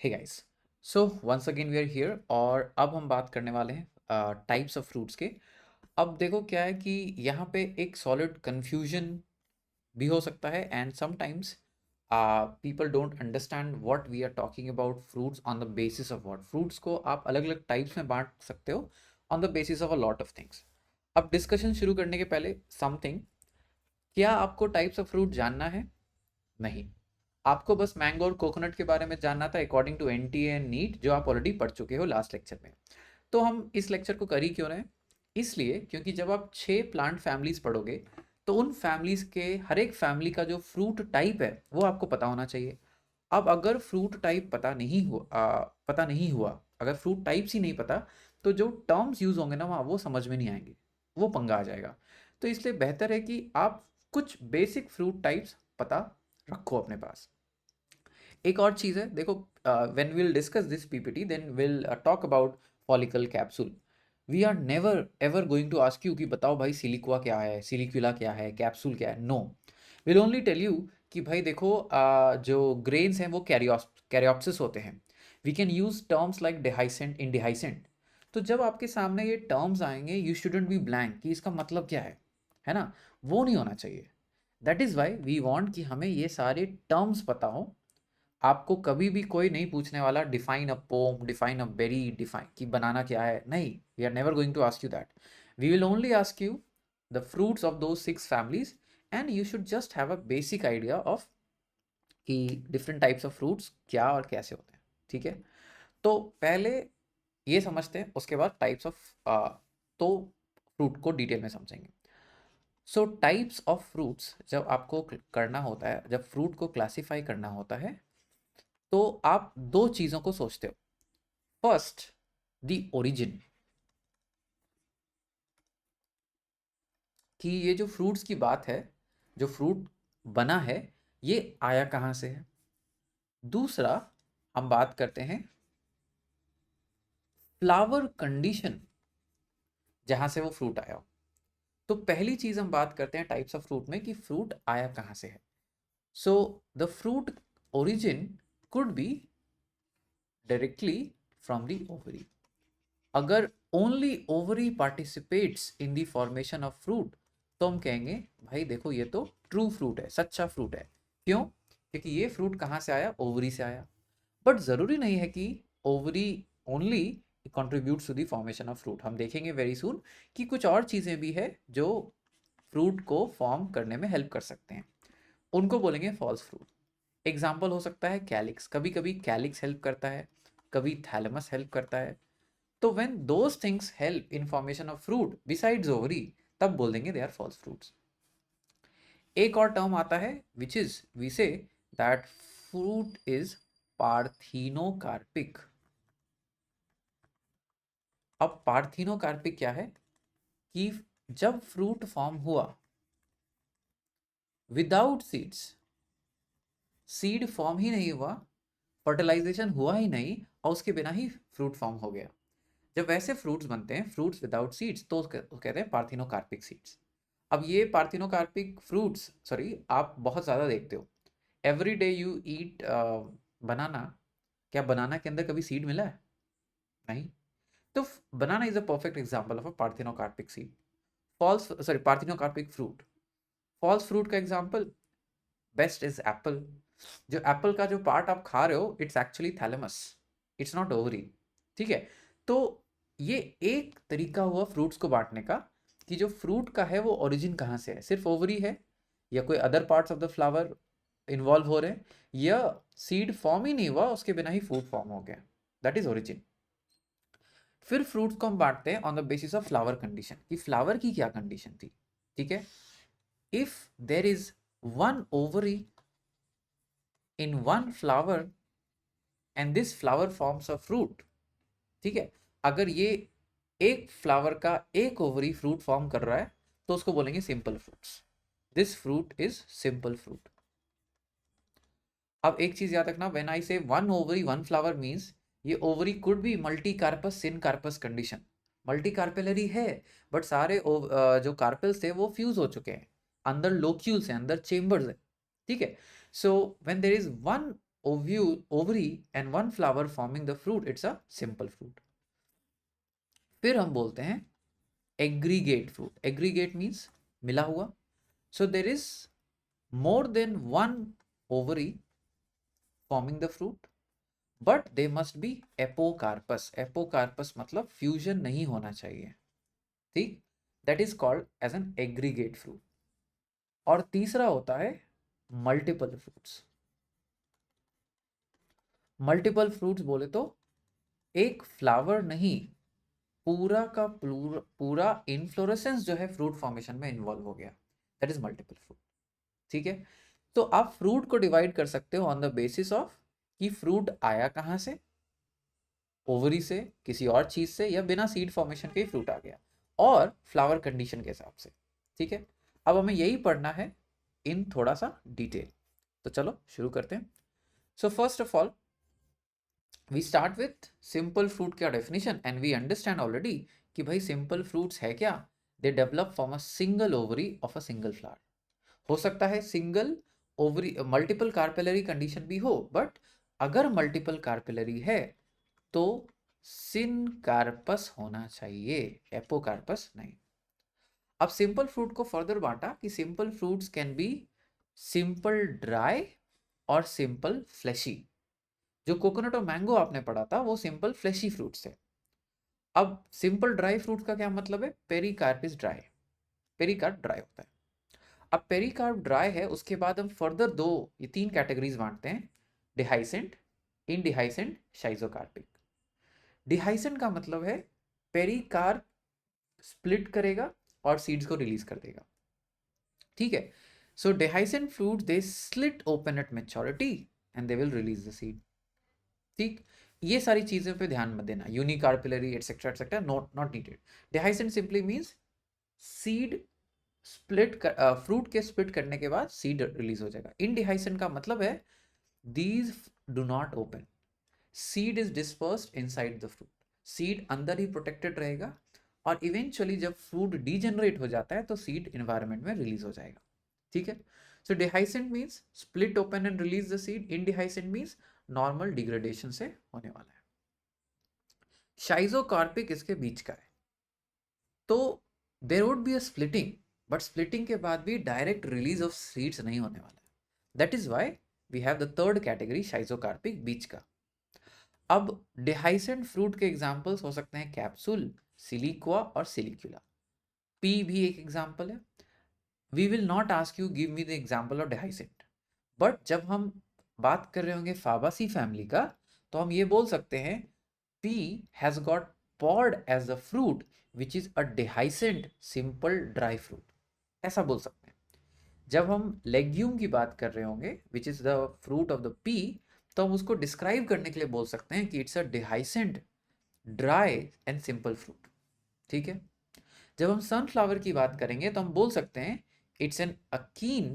Hey guys, so once again we are here और अब हम बात करने वाले हैं टाइप्स ऑफ फ्रूट्स के। अब देखो क्या है कि यहाँ पे एक सॉलिड कंफ्यूजन भी हो सकता है and sometimes people don't understand what we are talking about fruits on the basis of what. Fruits को आप अलग अलग टाइप्स में बांट सकते हो on the basis of a lot of things. अब डिस्कशन शुरू करने के पहले समथिंग, क्या आपको टाइप्स ऑफ फ्रूट जानना है? नहीं, आपको बस मैंगो और कोकोनट के बारे में जानना था according to NTA and NEET, जो आप ऑलरेडी पढ़ चुके हो लास्ट लेक्चर में। तो हम इस लेक्चर को कर ही क्यों रहे हैं? इसलिए क्योंकि जब आप 6 प्लांट फैमिलीज पढ़ोगे तो उन फैमिलीज के हर एक फैमिली का जो फ्रूट टाइप है वो आपको पता होना चाहिए। अब अगर फ्रूट टाइप पता नहीं हुआ, अगर फ्रूट टाइप्स ही नहीं पता, तो जो टर्म्स यूज होंगे ना वहाँ वो समझ में नहीं आएंगे, वो पंगा आ जाएगा। तो इसलिए बेहतर है कि आप कुछ बेसिक फ्रूट टाइप्स पता रखो अपने पास। एक और चीज़ है, देखो, when will discuss this PPT then will talk about follicle capsule. We are never ever going to ask you कि बताओ भाई सिलिक्वा क्या है, सिलिक्युला क्या है, कैप्सूल क्या है। No, will only tell you कि भाई देखो, जो ग्रेन्स हैं वो कैरियोप्सिस होते हैं। We can use terms like dehiscent, indehiscent. तो जब आपके सामने ये टर्म्स आएंगे यू शुडंट बी ब्लैंक कि इसका मतलब क्या है ना? वो नहीं होना चाहिए। That is why we want कि हमें ये सारे टर्म्स पता हो। आपको कभी भी कोई नहीं पूछने वाला define a pome, define a berry, define कि बनाना क्या है। नहीं, we are never going to ask you that. We will only ask you the fruits of दो 6 families and you should just have a basic idea of कि different types of fruits क्या और कैसे होते हैं। ठीक है, तो पहले ये समझते हैं, उसके बाद टाइप्स ऑफ तो फ्रूट को डिटेल में समझेंगे। सो टाइप्स ऑफ फ्रूट्स जब आपको करना होता है, जब फ्रूट को क्लासिफाई करना होता है, तो आप दो चीजों को सोचते हो। फर्स्ट, द ओरिजिन, कि ये जो फ्रूट्स की बात है, जो फ्रूट बना है, ये आया कहाँ से है। दूसरा, हम बात करते हैं फ्लावर कंडीशन, जहां से वो फ्रूट आया हो। तो पहली चीज हम बात करते हैं टाइप्स ऑफ फ्रूट में कि फ्रूट आया कहाँ से है। So the fruit origin could be directly from the ovary. अगर only ovary participates in the formation of fruit, तो हम कहेंगे भाई देखो ये तो ट्रू फ्रूट है, सच्चा फ्रूट है। क्यों? क्योंकि ये फ्रूट कहाँ से आया? ओवरी से आया। बट जरूरी नहीं है कि ovary only contributes to the formation of fruit. हम देखेंगे वेरी सून कि कुछ और चीजें भी है जो फ्रूट को फॉर्म करने में हेल्प कर सकते हैं, उनको बोलेंगे फॉल्स फ्रूट। एग्जाम्पल हो सकता है कैलिक्स, कभी कभी कैलिक्स हेल्प करता है, कभी थैलेमस हेल्प करता है। तो when those things help in formation of fruit besides ovary, तब बोल देंगे they are false fruits। एक और टर्म आता है which is we say that fruit is parthenocarpic. अब पार्थिनोकार्पिक क्या है कि जब फ्रूट फॉर्म हुआ विदाउट सीड्स, सीड फॉर्म ही नहीं हुआ, फर्टिलाइजेशन हुआ ही नहीं, और उसके बिना ही फ्रूट फॉर्म हो गया। जब वैसे फ्रूट्स बनते हैं, फ्रूट्स विदाउट सीड्स, तो कहते हैं पार्थिनोकार्पिक सीड्स। अब ये पार्थिनोकार्पिक फ्रूट्स, सॉरी, आप बहुत ज़्यादा देखते हो। एवरी डे यू ईट बनाना। क्या बनाना के अंदर कभी सीड मिला है? नहीं। तो banana is a perfect example of a parthenocarpic seed. False, sorry, parthenocarpic fruit. False fruit का एग्जाम्पल बेस्ट इज एप्पल। जो एप्पल का जो पार्ट आप खा रहे हो it's actually thalamus, it's not ovary. ठीक है, तो ये एक तरीका हुआ फ्रूट्स को बांटने का कि जो फ्रूट का है वो ओरिजिन कहाँ से है, सिर्फ ओवरी है या कोई other parts of the flower involve हो रहे हैं, या सीड फॉर्म ही नहीं हुआ, उसके बिना ही फ्रूट फॉर्म हो गया। That is origin. फिर फ्रूट्स को हम बांटते हैं on the basis of flower condition, कि फ्लावर की क्या कंडीशन थी। ठीक है, if there is one ovary in one flower and this flower forms a fruit. ठीक है, अगर ये एक फ्लावर का एक ओवरी फ्रूट फॉर्म कर रहा है तो उसको बोलेंगे simple fruits. This fruit is simple fruit. अब एक चीज याद रखना, when I say one ovary one flower means ये ovary could be multi carpous, syncarpous condition. Multi carpellary है, बट सारे जो कार्पेल्स थे वो फ्यूज हो चुके हैं, अंदर लोक्यूल्स हैं, अंदर चेम्बर्स है। ठीक है, so when there is one ovary and one flower forming the fruit, it's a simple fruit. फिर हम बोलते हैं एग्रीगेट फ्रूट. एग्रीगेट मीन्स मिला हुआ. So there is more than one ovary forming the fruit, but they must be apocarpus. Apocarpus मतलब fusion नहीं होना चाहिए. ठीक, that is called as an aggregate fruit. और तीसरा होता है मल्टीपल फ्रूट्स. मल्टीपल फ्रूट्स बोले तो एक फ्लावर नहीं, पूरा का पूरा इन्फ्लोरेसेंस जो है फ्रूट फॉर्मेशन में इन्वॉल्व हो गया, दैट इज मल्टीपल फ्रूट. ठीक है, तो आप फ्रूट को डिवाइड कर सकते हो ऑन द बेसिस ऑफ कि फ्रूट आया कहाँ से, ओवरी से, किसी और चीज से, या बिना सीड फॉर्मेशन के ही फ्रूट आ गया, और फ्लावर कंडीशन के हिसाब से. ठीक है, अब हमें यही पढ़ना है इन थोड़ा सा डिटेल. तो चलो शुरू करते हैं. So first of all we start with simple fruit का definition, and we understand already कि भाई सिंपल फ्रूट्स है क्या. They develop from a single ovary of a single flower. हो सकता है single ovary multiple carpellary condition भी हो, बट अगर मल्टीपल कार्पेलरी है तो सिनकार्पस होना चाहिए, एपोकार्पस नहीं. अब सिंपल फ्रूट को फर्दर बांटा कि simple fruits can be simple dry और सिंपल फ्लैशी. जो कोकोनट और मैंगो आपने पढ़ा था वो सिंपल फ्लैशी फ्रूट्स थे. अब सिंपल ड्राई फ्रूट का क्या मतलब है, pericarp is dry, pericarp dry होता है. अब पेरिकार्प ड्राई है, उसके बाद हम फर्दर ये तीन कैटेगरीज बांटते हैं, डिहाइसेंट, इनडिहाइसेंट, शाइजोकार्पिक. डिहाइसेंट का मतलब है पेरिकार्प स्प्लिट करेगा और सीड्स को रिलीज कर देगा. ठीक है, so dehiscent fruit they slit open at maturity and they will release the seed. ठीक, ये सारी चीजें पे ध्यान मत देना, unicarpellary etcetera etcetera not needed. Dehiscent simply means seed split fruit के स्प्लिट करने के बाद सीड रिलीज हो जाएगा. इनडिहाइसेंट का मतलब है these do not open, seed is dispersed inside the fruit. Seed अंदर ही प्रोटेक्टेड रहेगा और इवेंचुअली जब फ्रूट डीजेनरेट हो जाता है तो सीड एनवायरनमेंट में रिलीज हो जाएगा. ठीक है, so dehiscent means split open and release the seed. Indehiscent means normal degradation से होने वाला है. शाइजोकार्पिक इसके बीच का है. तो there would be a splitting, but splitting के बाद भी डायरेक्ट रिलीज ऑफ सीड्स नहीं होने वाला है. That is why we have the third category schizocarpic, बीच का. अब डिहाइसेंट फ्रूट के एग्जांपल्स हो सकते हैं कैप्सूल, सिलिक्वा और सिलिक्युला. पी भी एक एग्जांपल है. We will not ask you give me the example of dehiscent, but जब हम बात कर रहे होंगे फाबासी फैमिली का तो हम ये बोल सकते हैं pea has got pod as a fruit which is a dehiscent simple dry fruit, ऐसा बोल सकते हैं. जब हम लेग्यूम की बात कर रहे होंगे विच is the fruit of the P, तो हम उसको डिस्क्राइब करने के लिए बोल सकते हैं कि it's a dehiscent dry and simple fruit. ठीक है, जब हम सनफ्लावर की बात करेंगे तो हम बोल सकते हैं it's an achene,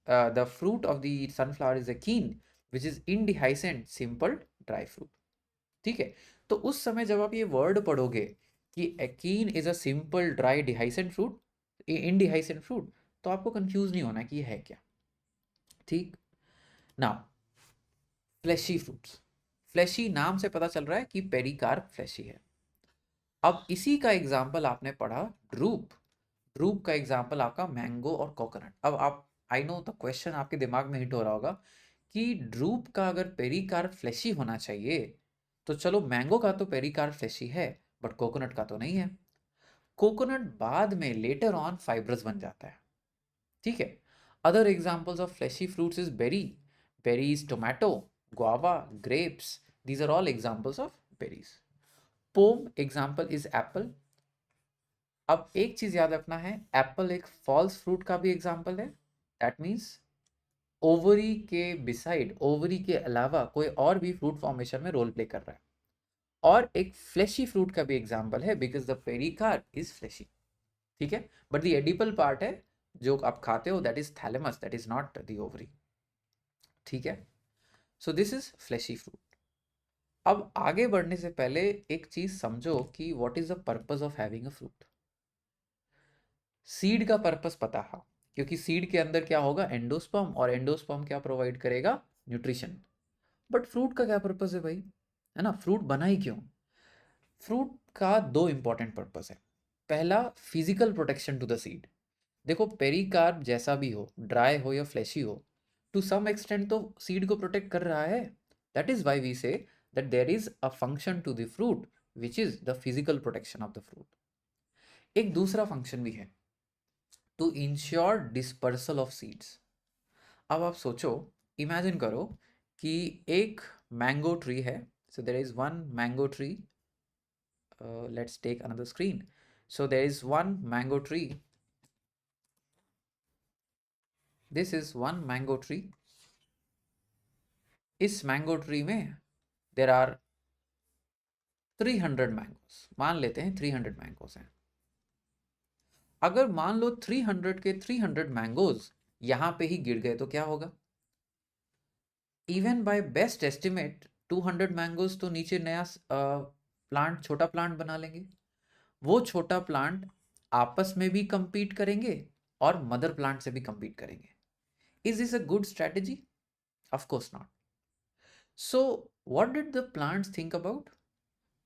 the fruit of the sunflower is achene which is indehiscent simple dry fruit. ठीक है, तो उस समय जब आप ये वर्ड पढ़ोगे कि achene is a simple dry dehiscent fruit, indehiscent fruit, तो आपको कंफ्यूज नहीं होना कि ये है क्या. ठीक, नाउ फ्लैशी फ्रूट्स. फ्लैशी नाम से पता चल रहा है कि पेरिकार्प फ्लैशी है. अब इसी का एग्जाम्पल आपने पढ़ा ड्रूप. ड्रूप का एग्जाम्पल आपका मैंगो और कोकोनट. अब आप, आई नो द क्वेश्चन आपके दिमाग में हिट हो रहा होगा कि ड्रूप का अगर पेरिकार्प फ्लैशी होना चाहिए तो चलो मैंगो का तो पेरिकार्प फ्लैशी है बट कोकोनट का तो नहीं है. कोकोनट बाद में लेटर ऑन फाइब्रस बन जाता है. ठीक है, other examples of fleshy fruits is berry, berries, tomato, guava, grapes, these are all examples of berries. Pome example is apple. अब एक चीज याद रखना है, एप्पल एक फॉल्स फ्रूट का भी एग्जाम्पल है. दैट मीन्स ओवरी के बिसाइड, ओवरी के अलावा कोई और भी फ्रूट फॉर्मेशन में रोल प्ले कर रहा है. और एक फ्लैशी फ्रूट का भी एग्जाम्पल है because the pericarp is fleshy. ठीक है, बट द एडिबल पार्ट है जो आप खाते हो that is thalamus, that is not the ovary. ठीक है, so this is fleshy fruit. अब आगे बढ़ने से पहले एक चीज समझो कि what is the purpose of having a fruit. Seed का पर्पस पता है, क्योंकि सीड के अंदर क्या होगा, एंडोस्पर्म, और एंडोस्पर्म क्या प्रोवाइड करेगा, न्यूट्रिशन. बट फ्रूट का क्या पर्पस है भाई, है ना, फ्रूट बना ही क्यों? फ्रूट का दो इंपॉर्टेंट पर्पस है। पहला, physical protection to the seed. देखो पेरिकार्प जैसा भी हो, ड्राई हो या फ्लैशी हो, टू सम एक्सटेंट तो सीड को प्रोटेक्ट कर रहा है। That is why we say that there is a function to the fruit which is the physical protection of the fruit. एक दूसरा फंक्शन भी है, to ensure dispersal of seeds. अब आप सोचो, इमेजिन करो कि एक मैंगो ट्री है। So there is one mango tree, let's take another screen. So there is one mango tree, this is one mango tree. इस मैंगो ट्री में there are 300 mangoes, मान लेते हैं 300 मैंगोस हैं। अगर मान लो 300 के 300 मैंगोज यहां पे ही गिर गए तो क्या होगा? Even bye best estimate 200 mangoes तो नीचे नया प्लांट, छोटा प्लांट बना लेंगे। वो छोटा प्लांट आपस में भी compete करेंगे और मदर प्लांट से भी compete करेंगे। Is this a good strategy? Of course not. So what did the plants think about?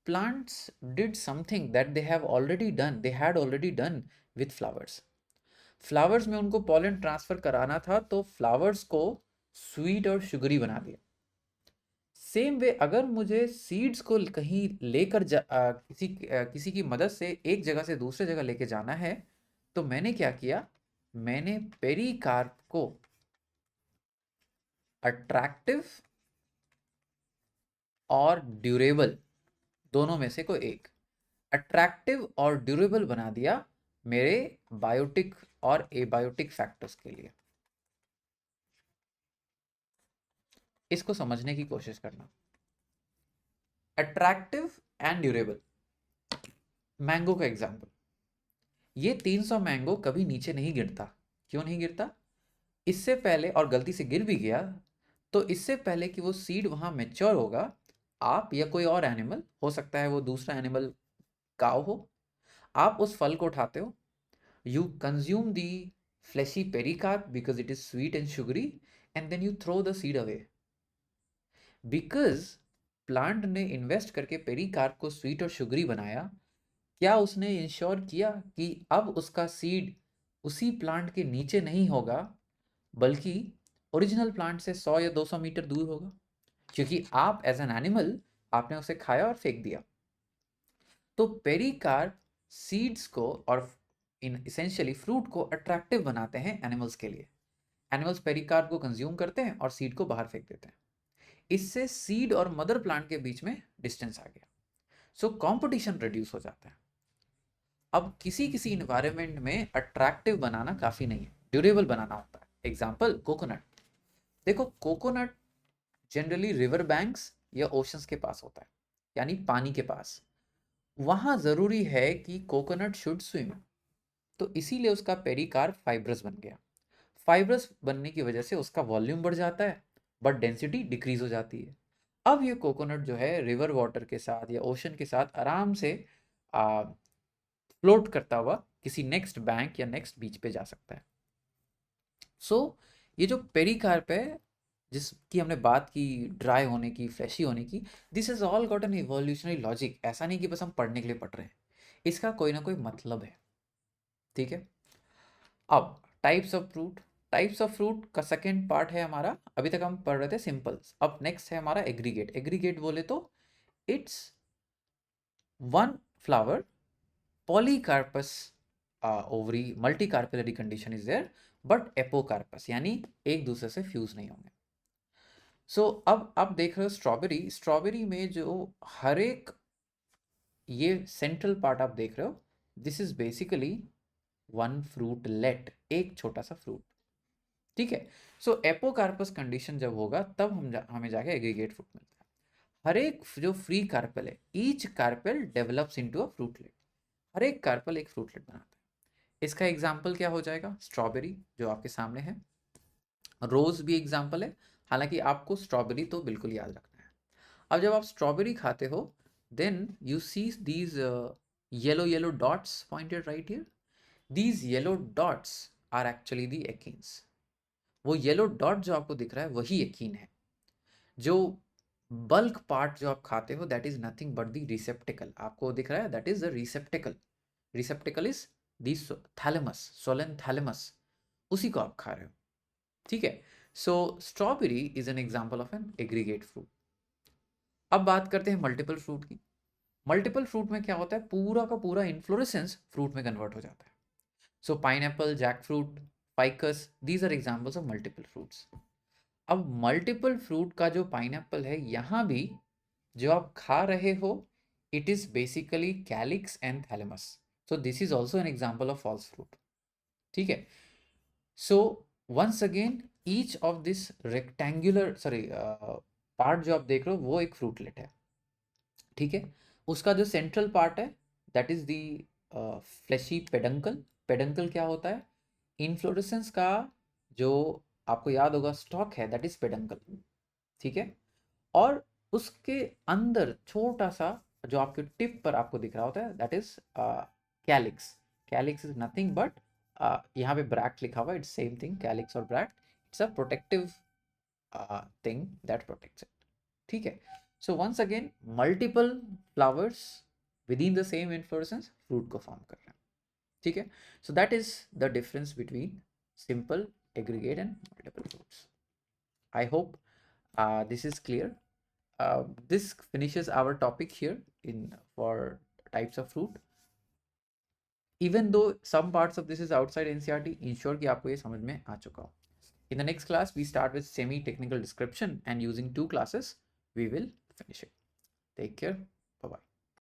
Plants did something that they had already done with flowers. Flowers में उनको पॉलन ट्रांसफर कराना था तो flowers को sweet और sugary बना दिया। Same way अगर मुझे सीड्स को कहीं लेकर किसी की मदद से एक जगह से दूसरे जगह लेके जाना है, तो मैंने क्या किया, मैंने पेरिकार्प को अट्रैक्टिव और ड्यूरेबल, दोनों में से कोई एक, अट्रैक्टिव और ड्यूरेबल बना दिया मेरे बायोटिक और एबायोटिक फैक्टर्स के लिए। इसको समझने की कोशिश करना। Attractive and durable. मैंगो का एग्जांपल, ये 300 मैंगो कभी नीचे नहीं गिरता। क्यों नहीं गिरता? इससे पहले, और गलती से गिर भी गया, तो इससे पहले कि वो सीड वहां मैच्योर होगा, आप या कोई और एनिमल, हो सकता है वो दूसरा एनिमल काऊ हो, आप उस फल को उठाते हो, you consume the fleshy pericarp because it is sweet and sugary, and then you throw the seed away because plant ने इन्वेस्ट करके पेरिकार्प को स्वीट और शुगरी बनाया। क्या उसने इंश्योर किया कि अब उसका सीड उसी प्लांट के नीचे नहीं होगा, बल्कि ओरिजिनल प्लांट से 100 या 200 मीटर दूर होगा? क्योंकि आप एज एन एनिमल आपने उसे खाया और फेंक दिया। तो पेरिकार्प सीड्स को और इन इसेंशियली फ्रूट को अट्रैक्टिव बनाते हैं एनिमल्स के लिए। एनिमल्स पेरिकार्प को कंज्यूम करते हैं और सीड को बाहर फेंक देते हैं। इससे सीड और मदर प्लांट के बीच में डिस्टेंस आ गया। सो कंपटीशन रिड्यूस हो जाता है। अब किसी किसी इन्वायरमेंट में अट्रैक्टिव बनाना काफी नहीं है, ड्यूरेबल बनाना होता है। Example coconut. देखो कोकोनट जनरली रिवर बैंक्स या ओशंस के पास होता है, यानी पानी के पास। वहां जरूरी है कि कोकोनट शुड स्विम, तो इसीलिए उसका पेरिकार्प फाइब्रस बन गया। फाइब्रस बनने की वजह से उसका वॉल्यूम बढ़ जाता है, बट डेंसिटी डिक्रीज हो जाती है। अब ये कोकोनट जो है रिवर वाटर के साथ या ओशन के साथ आराम से फ्लोट करता हुआ किसी नेक्स्ट बैंक या नेक्स्ट बीच पे जा सकता है। सो ये जो पेरिकार्प है जिसकी हमने बात की, ड्राई होने की, फ्लैशी होने की, this is all got an evolutionary logic. ऐसा नहीं कि बस हम पढ़ने के लिए पढ़ रहे हैं, इसका कोई ना कोई मतलब है। ठीक है। अब types of fruit. Types of fruit का सेकेंड पार्ट है हमारा, अभी तक हम पढ़ रहे थे सिंपल्स, अब नेक्स्ट है हमारा एग्रीगेट। एग्रीगेट बोले तो it's one flower, polycarpous ovary, multi carpellary condition is there, but apocarpous, यानी एक दूसरे से फ्यूज नहीं होंगे। सो अब आप देख रहे हो स्ट्रॉबेरी। स्ट्रॉबेरी में जो हर एक ये सेंट्रल पार्ट आप देख रहे हो, दिस इज बेसिकली वन फ्रूटलेट, एक छोटा सा फ्रूट। ठीक है। सो एपोकार्पस कंडीशन जब होगा तब हमें जाके एग्रीगेट फ्रूट मिलता है। हर एक जो फ्री कार्पेल है, each carpel develops into a fruitlet. हर एक कार्पेल एक फ्रूटलेट बनाता है। इसका एग्जाम्पल क्या हो जाएगा? स्ट्रॉबेरी जो आपके सामने है। रोज भी एग्जाम्पल है, हालांकि आपको स्ट्रॉबेरी तो बिल्कुल याद रखना है। अब जब आप स्ट्रॉबेरी खाते हो, then you see these yellow yellow dots pointed right here. These yellow dots are actually the achenes. वो येलो डॉट जो आपको दिख रहा है वही एकीन है। जो बल्क पार्ट जो आप खाते हो that is nothing but the receptacle, आपको दिख रहा है, that is the receptacle. Receptacle is this thalamus, swollen thalamus, उसी को आप खा रहे हो। ठीक है, so strawberry is an example of an aggregate fruit. अब बात करते हैं मल्टीपल फ्रूट की। मल्टीपल फ्रूट में क्या होता है, पूरा का पूरा इन्फ्लोरेसेंस फ्रूट में कन्वर्ट हो जाता है। So pineapple, jackfruit, ficus, these are examples of multiple fruits. अब मल्टीपल फ्रूट का जो पाइनएप्पल है, यहाँ भी जो आप खा रहे हो, it is basically calyx and thalamus, so this is also an example of false fruit. ठीक है, so once again each of this rectangular sorry part जो आप देख रहे हो वो एक फ्रूटलेट है। ठीक है, उसका जो सेंट्रल पार्ट है that is the fleshy peduncle. Peduncle क्या होता है, इन्फ्लोरेसेंस का जो आपको याद होगा स्टॉक है दैट इज पेडंकल। ठीक है, और उसके अंदर छोटा सा जो आपके टिप पर आपको दिख रहा होता है that is calyx. Calyx is nothing but यहाँ पे ब्रैक्ट लिखा हुआ, इट्स सेम थिंग, कैलिक्स और bract, it's a protective thing that protects it. ठीक है, so once again multiple flowers within the same inflorescence fruit को form कर रहे हैं। ठीक है, so that is the difference between simple, aggregate and multiple fruits. I hope this is clear. This finishes our topic here in for types of fruit. Even though some parts of this is outside NCERT, ensure कि आपको ये समझ में आ चुका हो. In the next class, we start with semi-technical description, and using 2 classes, we will finish it. Take care.